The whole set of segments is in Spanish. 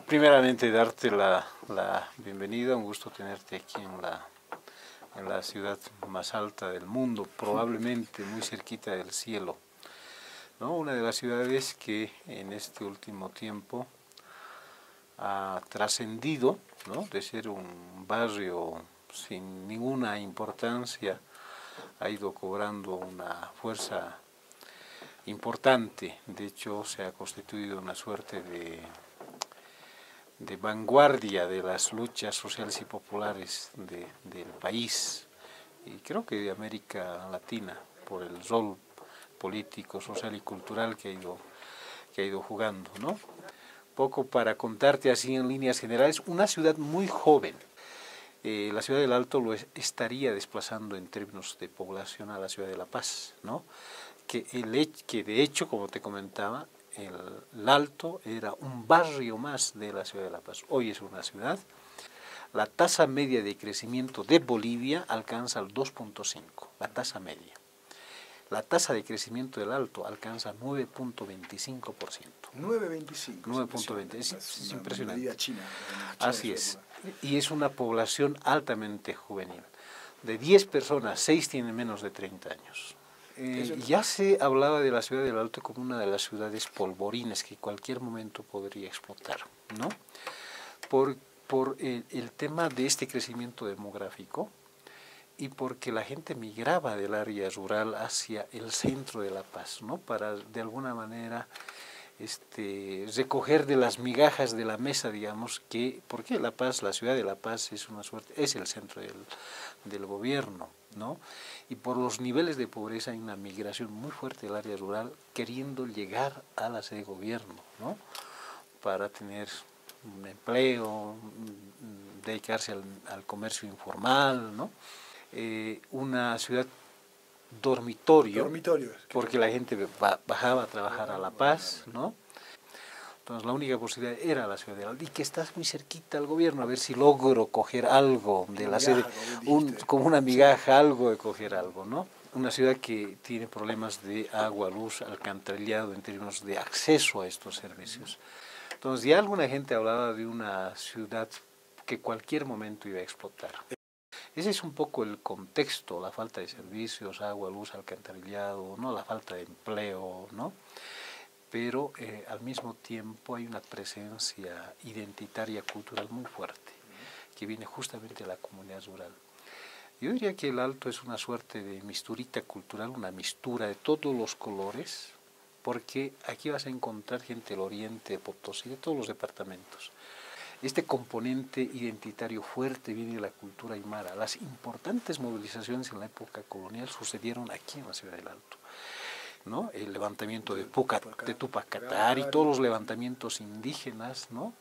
Primeramente darte la bienvenida, un gusto tenerte aquí en la ciudad más alta del mundo, probablemente muy cerquita del cielo, ¿no? Una de las ciudades que en este último tiempo ha trascendido, ¿no?, de ser un barrio sin ninguna importancia, ha ido cobrando una fuerza importante. De hecho, se ha constituido una suerte de vanguardia de las luchas sociales y populares del país, y creo que de América Latina, por el rol político, social y cultural que ha ido jugando, ¿no? Poco para contarte así en líneas generales, una ciudad muy joven. La ciudad del Alto estaría desplazando en términos de población a la ciudad de La Paz, ¿no? Que de hecho, como te comentaba, el Alto era un barrio más de la ciudad de La Paz. Hoy es una ciudad. La tasa media de crecimiento de Bolivia alcanza el 2.5, la tasa media. La tasa de crecimiento del Alto alcanza 9.25%. 9.25. 9.20, es impresionante. Medida china. Así es. Y es una población altamente juvenil. De 10 personas, 6 tienen menos de 30 años. Ya se hablaba de la ciudad del Alto como una de las ciudades polvorines que en cualquier momento podría explotar, ¿no? Por el tema de este crecimiento demográfico y porque la gente migraba del área rural hacia el centro de La Paz, ¿no?, para de alguna manera recoger de las migajas de la mesa, digamos, porque La Paz, la ciudad de La Paz es el centro del gobierno, ¿no? Y por los niveles de pobreza hay una migración muy fuerte del área rural queriendo llegar a la sede de gobierno, ¿no?, para tener un empleo, dedicarse al comercio informal, ¿no? Una ciudad dormitorio, porque la gente bajaba a trabajar a La Paz, ¿no? Entonces la única posibilidad era la ciudad de Alto, y que estás muy cerquita al gobierno, a ver si logro coger algo de la sede, como una migaja, algo de coger algo, ¿no? Una ciudad que tiene problemas de agua, luz, alcantarillado en términos de acceso a estos servicios. Entonces ya alguna gente hablaba de una ciudad que cualquier momento iba a explotar. Ese es un poco el contexto, la falta de servicios, agua, luz, alcantarillado, ¿no?, la falta de empleo, ¿no? Pero al mismo tiempo hay una presencia identitaria, cultural muy fuerte, que viene justamente de la comunidad rural. Yo diría que el Alto es una suerte de misturita cultural, una mistura de todos los colores, porque aquí vas a encontrar gente del Oriente, de Potosí, de todos los departamentos. Este componente identitario fuerte viene de la cultura aymara. Las importantes movilizaciones en la época colonial sucedieron aquí en la ciudad del Alto, ¿no? El levantamiento de Túpac Katari y todos los levantamientos indígenas, ¿no?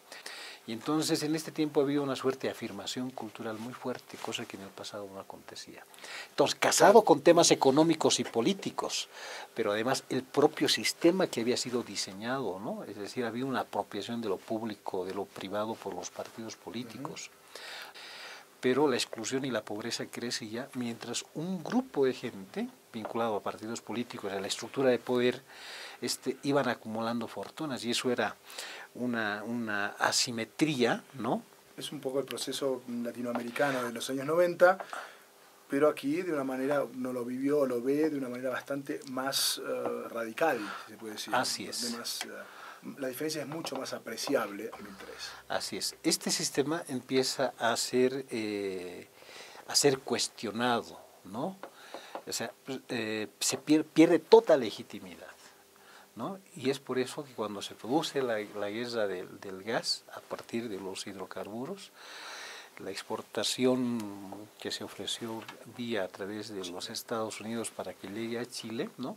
Y entonces en este tiempo ha habido una suerte de afirmación cultural muy fuerte, cosa que en el pasado no acontecía. Entonces, casado con temas económicos y políticos, pero además el propio sistema que había sido diseñado, ¿no? Es decir, había una apropiación de lo público, de lo privado por los partidos políticos. Pero la exclusión y la pobreza crece ya mientras un grupo de gente vinculado a partidos políticos, a la estructura de poder, iban acumulando fortunas, y eso era una asimetría, ¿no? Es un poco el proceso latinoamericano de los años 90, pero aquí de una manera uno lo vivió, lo ve de una manera bastante más radical, si se puede decir. Así es. La diferencia es mucho más apreciable en 2003. Así es. Este sistema empieza a ser cuestionado, ¿no? O sea, se pierde toda legitimidad, ¿no? Y es por eso que cuando se produce la guerra del gas, a partir de los hidrocarburos, la exportación que se ofreció a través de los Estados Unidos para que llegue a Chile, ¿no?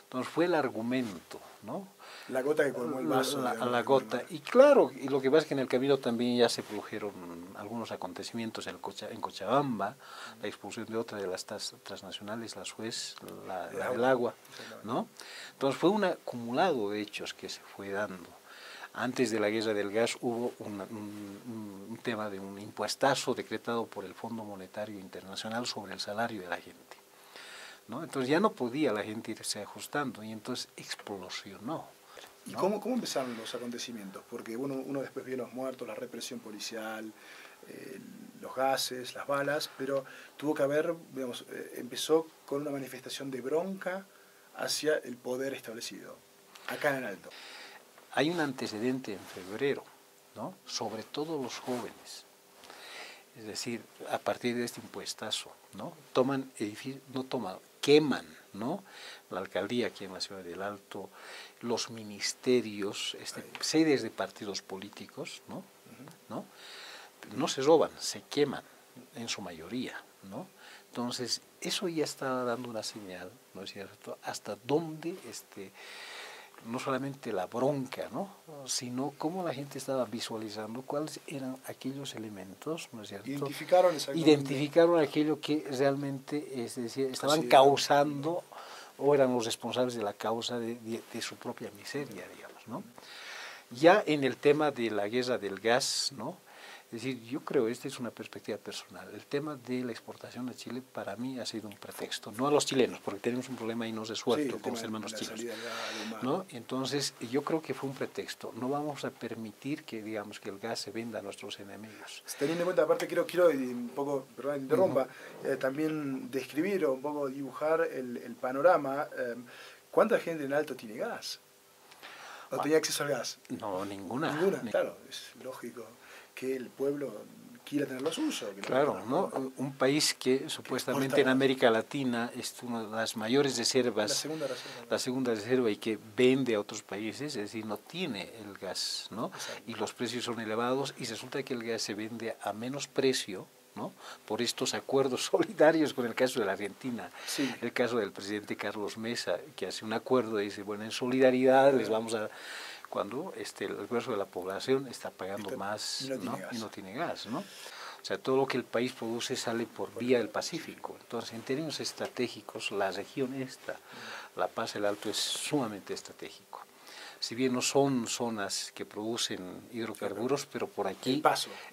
Entonces fue el argumento, ¿no? La gota que colmó el vaso. La gota. Y claro, y lo que pasa es que en el camino también ya se produjeron algunos acontecimientos en Cochabamba, la expulsión de otra de las transnacionales, la Suez, la del agua, ¿no? Entonces fue un acumulado de hechos que se fue dando. Antes de la guerra del gas hubo un tema de un impuestazo decretado por el Fondo Monetario Internacional sobre el salario de la gente, ¿no? Entonces ya no podía la gente irse ajustando y entonces explosionó. ¿Y ¿no? cómo empezaron los acontecimientos? Porque uno después vio los muertos, la represión policial, los gases, las balas, pero tuvo que haber, digamos, empezó con una manifestación de bronca hacia el poder establecido, acá en el Alto. Hay un antecedente en febrero, ¿no? Sobre todo los jóvenes. Es decir, a partir de este impuestazo, ¿no? Toman edificios, no toman, queman, ¿no? La alcaldía aquí en la ciudad del Alto, los ministerios, sedes de partidos políticos, ¿no? ¿No? No se roban, se queman en su mayoría, ¿no? Entonces, eso ya está dando una señal, ¿no es cierto?, hasta dónde no solamente la bronca, ¿no?, sino cómo la gente estaba visualizando cuáles eran aquellos elementos, ¿no es cierto? Identificaron exactamente. Identificaron aquello que realmente, es decir, estaban causando o eran los responsables de la causa de su propia miseria, digamos, ¿no? Ya en el tema de la guerra del gas, ¿no? Es decir, yo creo, esta es una perspectiva personal, el tema de la exportación a Chile para mí ha sido un pretexto, no a los chilenos, porque tenemos un problema ahí no resuelto con los hermanos chinos, ¿no? Entonces, yo creo que fue un pretexto, no vamos a permitir que, digamos, que el gas se venda a nuestros enemigos. Teniendo en cuenta, aparte quiero un poco, perdón, interrumpa, también describir o un poco dibujar el panorama. ¿Cuánta gente en Alto tiene gas? ¿O tenía acceso al gas? No, ninguna. Claro, es lógico que el pueblo quiera tener lo suyo. Claro, ¿no? Un país que supuestamente en América Latina es una de las mayores reservas, la segunda reserva y que vende a otros países, es decir, no tiene el gas, ¿no? Exacto. Y los precios son elevados y resulta que el gas se vende a menos precio, ¿no?, por estos acuerdos solidarios, con el caso de la Argentina, sí, el caso del presidente Carlos Mesa, que hace un acuerdo y dice, bueno, en solidaridad les vamos a... cuando el grueso de la población está pagando más, ¿no?, y no tiene gas, ¿no? O sea, todo lo que el país produce sale por vía del Pacífico. Entonces, en términos estratégicos, la región esta, La Paz, el Alto, es sumamente estratégico. Si bien no son zonas que producen hidrocarburos, pero por aquí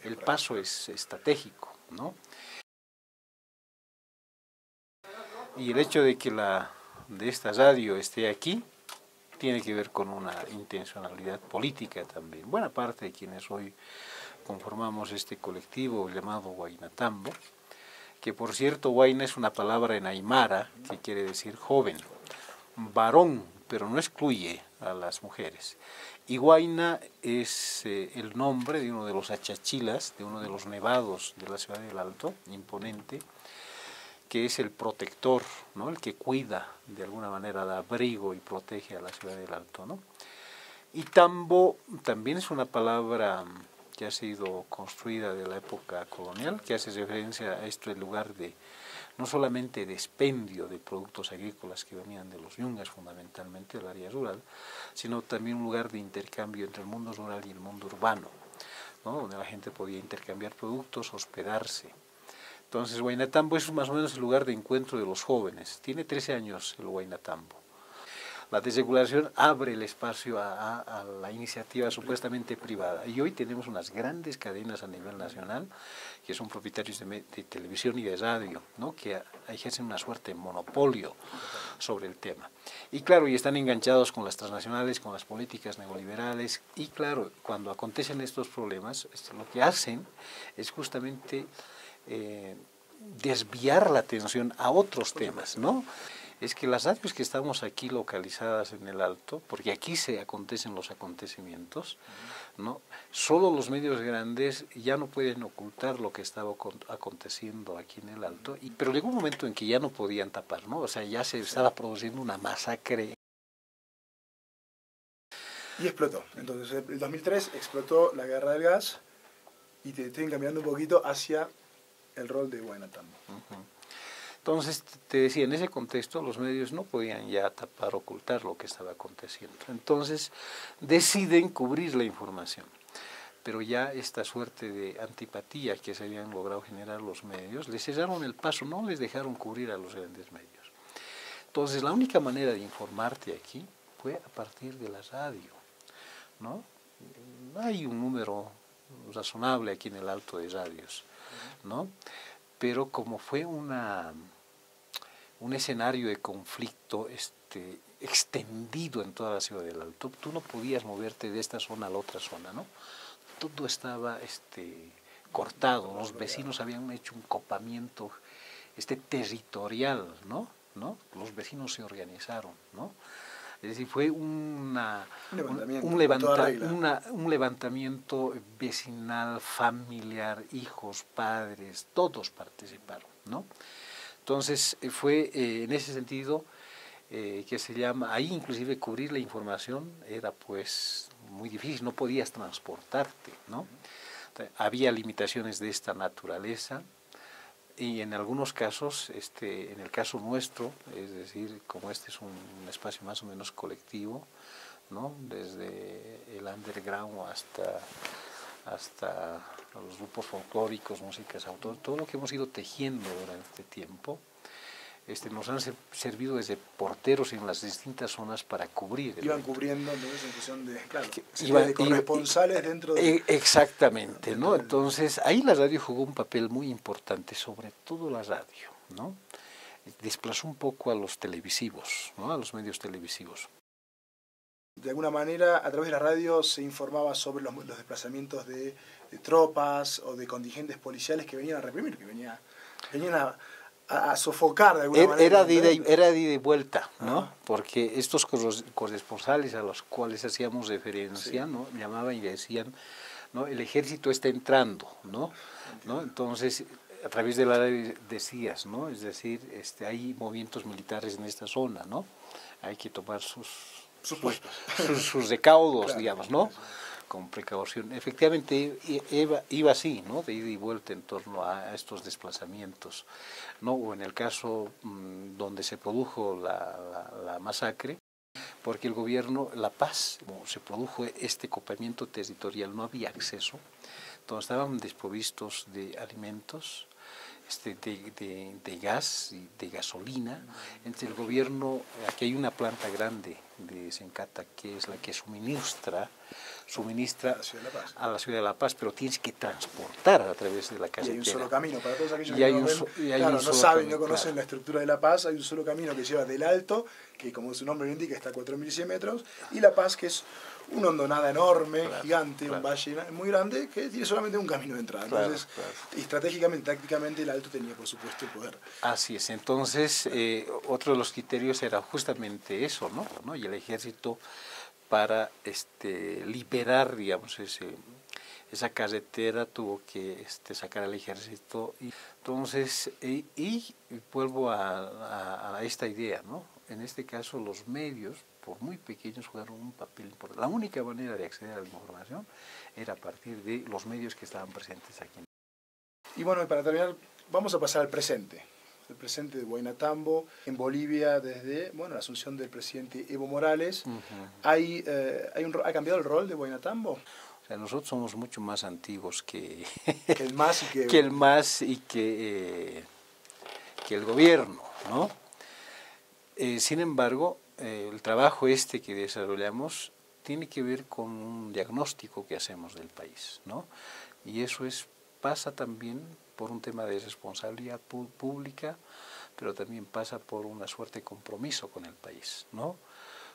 el paso es estratégico, ¿no? Y el hecho de que esta radio esté aquí tiene que ver con una intencionalidad política también. Buena parte de quienes hoy conformamos este colectivo llamado Huaynatambo, que por cierto, Huayna es una palabra en aymara que quiere decir joven, varón, pero no excluye a las mujeres. Y Huayna es el nombre de uno de los achachilas, de uno de los nevados de la ciudad del Alto, imponente, que es el protector, ¿no?, el que cuida, de alguna manera, da abrigo y protege a la ciudad del Alto, ¿no? Y tambo también es una palabra que ha sido construida de la época colonial, que hace referencia a esto, el lugar de, no solamente de expendio de productos agrícolas que venían de los yungas, fundamentalmente del área rural, sino también un lugar de intercambio entre el mundo rural y el mundo urbano, ¿no?, donde la gente podía intercambiar productos, hospedarse. Entonces, Huaynatambo es más o menos el lugar de encuentro de los jóvenes. Tiene 13 años el Huaynatambo. La desregulación abre el espacio a la iniciativa supuestamente privada. Y hoy tenemos unas grandes cadenas a nivel nacional que son propietarios de televisión y de radio, ¿no?, que ejercen una suerte de monopolio sobre el tema. Y claro, y están enganchados con las transnacionales, con las políticas neoliberales. Y claro, cuando acontecen estos problemas, lo que hacen es justamente desviar la atención a otros temas, ¿no? Es que las radios que estamos aquí localizadas en el Alto, porque aquí se acontecen los acontecimientos, ¿no?, solo los medios grandes ya no pueden ocultar lo que estaba aconteciendo aquí en el Alto, pero llegó un momento en que ya no podían tapar, ¿no? O sea, ya se estaba produciendo una masacre. Y explotó. Entonces, en el 2003 explotó la guerra del gas y te estoy encaminando un poquito hacia el rol de Huaynatambo. Entonces, te decía, en ese contexto los medios no podían ya tapar, ocultar lo que estaba aconteciendo. Entonces, deciden cubrir la información. Pero ya esta suerte de antipatía que se habían logrado generar los medios, les cerraron el paso, no les dejaron cubrir a los grandes medios. Entonces, la única manera de informarte aquí fue a partir de la radio, ¿no? Hay un número razonable aquí en el Alto de radios, ¿no? Pero como fue un escenario de conflicto extendido en toda la ciudad del Alto. Tú no podías moverte de esta zona a la otra zona, ¿no? Todo estaba cortado, los vecinos habían hecho un copamiento territorial, ¿no? Los vecinos se organizaron, ¿no? Es decir, fue un levantamiento vecinal, familiar, hijos, padres, todos participaron, ¿no? Entonces, fue en ese sentido que se llama, ahí inclusive cubrir la información era pues muy difícil, no podías transportarte, ¿no? Había limitaciones de esta naturaleza. Y en algunos casos, en el caso nuestro, es decir, como este es un espacio más o menos colectivo, ¿no? Desde el underground hasta los grupos folclóricos, músicas autor, todo lo que hemos ido tejiendo durante este tiempo, nos han servido desde porteros en las distintas zonas para cubrir. Iban cubriendo entonces en función de, claro, de corresponsales dentro de... Exactamente, ¿no? Entonces, ahí la radio jugó un papel muy importante, sobre todo la radio, ¿no? Desplazó un poco a los televisivos, ¿no? A los medios televisivos. De alguna manera, a través de la radio se informaba sobre los desplazamientos de tropas o de contingentes policiales que venían a reprimir, que venían a sofocar de alguna manera. Era de ida y vuelta, ¿no? Ajá. Porque estos corresponsales a los cuales hacíamos referencia, sí, ¿no? Llamaban y decían, ¿no? El ejército está entrando, ¿no? Entonces, a través de la radio decías, ¿no? Es decir, hay movimientos militares en esta zona, ¿no? Hay que tomar sus recaudos, claro, digamos, ¿no? Con precaución. Efectivamente iba así, ¿no? De ida y vuelta en torno a estos desplazamientos, ¿no? O en el caso donde se produjo la masacre, porque el gobierno, La Paz, se produjo este copamiento territorial, no había acceso, entonces estaban desprovistos de alimentos, de gas y de gasolina. Entre el gobierno, aquí hay una planta grande de Sencata que es la que suministra a la ciudad de La Paz, pero tienes que transportar a través de la carretera. Y hay un solo camino, para todos aquellos que no saben, no conocen la estructura de La Paz, hay un solo camino que lleva del Alto, que como su nombre lo indica está a 4.100 metros, y La Paz, que es una hondonada enorme, claro, gigante, claro, un valle muy grande, que tiene solamente un camino de entrada. Entonces, claro, estratégicamente, tácticamente, el Alto tenía, por supuesto, el poder. Así es. Entonces, otro de los criterios era justamente eso, ¿no? Y el ejército para liberar, digamos, esa carretera tuvo que sacar al ejército. Entonces, y vuelvo a esta idea, ¿no? En este caso, los medios, por muy pequeños, jugaron un papel importante. La única manera de acceder a la información era a partir de los medios que estaban presentes aquí. Y bueno, para terminar, vamos a pasar al presente. El presente de Huaynatambo, en Bolivia, desde la asunción del presidente Evo Morales. ¿Ha cambiado el rol de Huaynatambo? O sea, nosotros somos mucho más antiguos que el MAS y que el gobierno, ¿no? Sin embargo, el trabajo que desarrollamos tiene que ver con un diagnóstico que hacemos del país, ¿no? Y eso pasa también por un tema de responsabilidad pública, pero también pasa por una suerte de compromiso con el país, ¿no?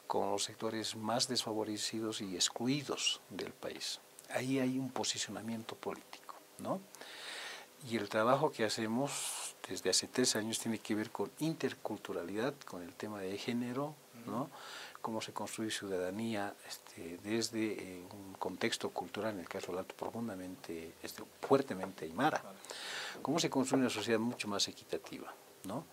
Con los sectores más desfavorecidos y excluidos del país. Ahí hay un posicionamiento político, ¿no? Y el trabajo que hacemos desde hace 3 años tiene que ver con interculturalidad, con el tema de género, ¿no? Cómo se construye ciudadanía desde un contexto cultural, en el caso del Alto, profundamente, fuertemente aymara. Cómo se construye una sociedad mucho más equitativa, ¿no?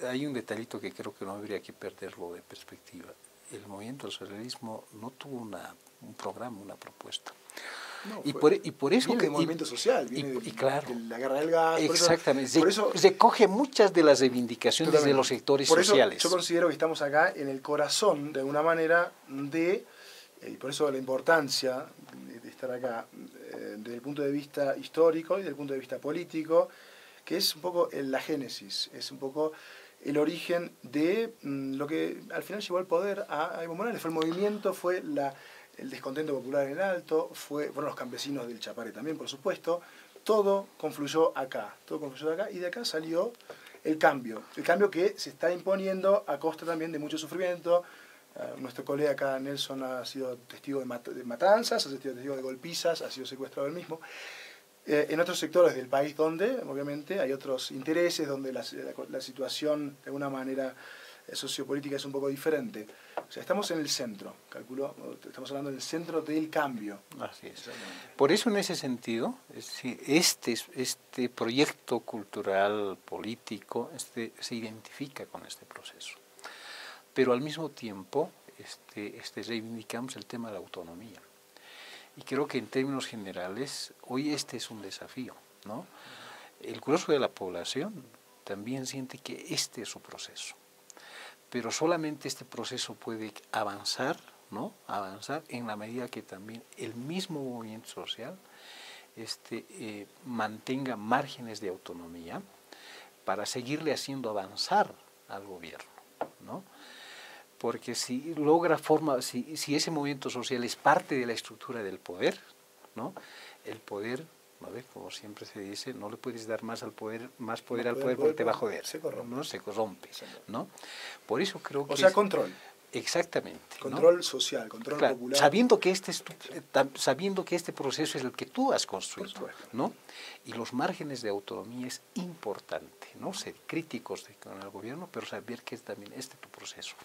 Hay un detallito que creo que no habría que perderlo de perspectiva. El movimiento del socialismo no tuvo un programa, una propuesta. No, y por eso viene del movimiento social, viene claro, de la guerra del gas. Exactamente, por eso recoge muchas de las reivindicaciones de los sectores sociales. Yo considero que estamos acá en el corazón, de alguna manera, y por eso la importancia de estar acá, desde el punto de vista histórico y desde el punto de vista político, que es un poco la génesis, es un poco el origen de lo que al final llevó al poder a Evo Morales. Fue el movimiento, fue el descontento popular en el Alto, fueron los campesinos del Chapare también, por supuesto. Todo confluyó acá, y de acá salió el cambio que se está imponiendo a costa también de mucho sufrimiento. Nuestro colega acá, Nelson, ha sido testigo de matanzas, ha sido testigo de golpizas, ha sido secuestrado él mismo. En otros sectores del país donde, obviamente, hay otros intereses, donde la situación, de alguna manera, sociopolítica es un poco diferente. O sea, estamos en el centro, calculo, estamos hablando del centro del cambio. Así es. Por eso, en ese sentido, este proyecto cultural, político, se identifica con este proceso. Pero al mismo tiempo, reivindicamos el tema de la autonomía. Y creo que en términos generales, hoy este es un desafío, ¿no? El grueso de la población también siente que este es su proceso. Pero solamente este proceso puede avanzar, ¿no? Avanzar en la medida que también el mismo movimiento social mantenga márgenes de autonomía para seguirle haciendo avanzar al gobierno, ¿no? Porque si logra si ese movimiento social es parte de la estructura del poder, ¿no? El poder, ¿no? Como siempre se dice, no le puedes dar más poder al poder porque te va a joder. Se corrompe. ¿No? Se corrompe, ¿no? Por eso creo que... O sea, control. Exactamente. Control, ¿no? social, control claro, popular. Sabiendo que este proceso es el que tú has construido, ¿no? Y los márgenes de autonomía es importante, ¿no? Ser críticos con el gobierno, pero saber que es también tu proceso.